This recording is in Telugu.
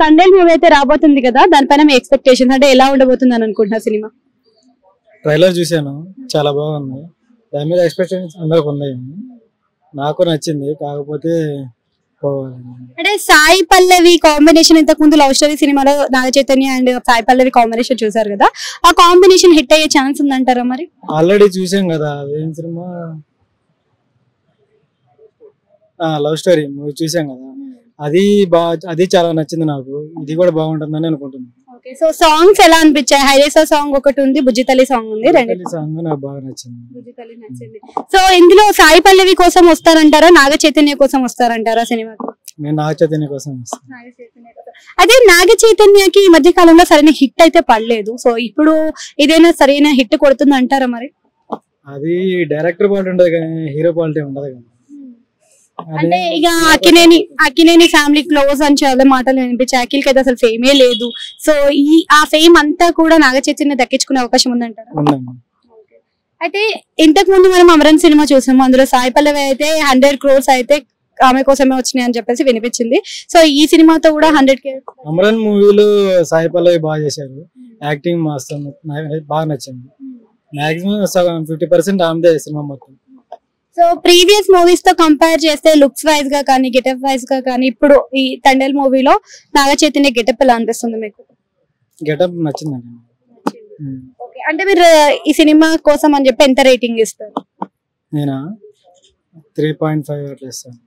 తండేల్ మూవీ అయితే రాబోతుంది కదా, దానిపైన మీ ఎక్స్పెక్టేషన్స్ అంటే ఎలా ఉండబోతుంది అని అనుకుంటున్నా సినిమా? ట్రైలర్ చూశాను, చాలా బాగుంది. దాని మీద ఎక్స్పెక్టేషన్స్ అందరికి ఉన్నాయి, నాకు నచ్చింది. కాకపోతే అంటే సాయి పల్లవి కాంబినేషన్, ఇంతకు ముందు లవ్ స్టోరీ సినిమాలో నాగ చైతన్య అండ్ సాయి పల్లవి కాంబినేషన్ చూసారు కదా, ఆ కాంబినేషన్ హిట్ అయ్యే ఛాన్స్ ఉందంటారా మరి? ఆల్రెడీ చూసాం కదా, ఏం సినిమా, లవ్ స్టోరీ మూవీ చూసాం కదా, అది చాలా నచ్చింది నాకు. ఇది కూడా బాగుంటుందని అనుకుంటున్నాను. ఓకే, సో సాంగ్స్ ఎలా అనిపించాయి? హైరేసా సాంగ్ ఒకటి ఉంది, బుజ్జితల్లి సాంగ్ ఉంది, రెండు సాంగ్ నాకు బాగా నచ్చింది. బుజ్జితల్లి నచ్చింది. సో ఇందులో సాయి పల్లవి కోసం వస్తారంటారా, నాగ చైతన్య కోసం వస్తారంటారా సినిమాకి? నేను నాగ చైతన్య కోసం వస్తాను. అదే నాగ చైతన్యకి ఈ మధ్య కాలంలో సరైన హిట్ అయితే పడలేదు, సో ఇప్పుడు ఇదేనా సరైన హిట్ కొడుతుంది అంటారా మరి? అది డైరెక్టర్ క్వాలిటీ ఉండదు కానీ హీరో క్వాలిటీ ఉండదు కదా. అంటే ఇక అక్కినేని ఫ్యామిలీ క్లోజ్ అని చాలా మాటలు వినిపించాయి. అఖిల్ కి అయితే అసలు ఫేమే లేదు, సో ఆ ఫేమ్ అంతా కూడా నాగ చైతన్య దక్కించుకునే అవకాశం ఉందంటారా? అయితే ఇంతకు ముందు మనం అమరన్ సినిమా చూసాము, అందులో సాయి పల్లవి అయితే 100 crores అయితే ఆమె కోసమే వచ్చినాయి అని చెప్పేసి వినిపించింది. సో ఈ సినిమాతో కూడా 100 crores. అమరన్ మూవీలో సాయి పల్లవి బాగా చేశారు, యాక్టింగ్ మాస్టర్ బాగా నచ్చింది. మాక్సిమం 50% ఆమెదే సినిమా మొత్తం. సో ప్రీవియస్ మూవీస్ తో కంపేర్ చేస్తే లుక్స్ వైజ్ గా కానీ గెటప్ వైజ్ గా కానీ ఇప్పుడు ఈ తండేల్ మూవీలో నాగ చైతన్య గెటప్ ఎలా అనిపిస్తుంది మీకు? గెటప్ నచ్చిందండి. అంటే మీరు ఈ సినిమా కోసం అని చెప్పి ఎంత రేటింగ్ ఇస్తారు? నేనా 3.5 అట్లా ఇస్తాను.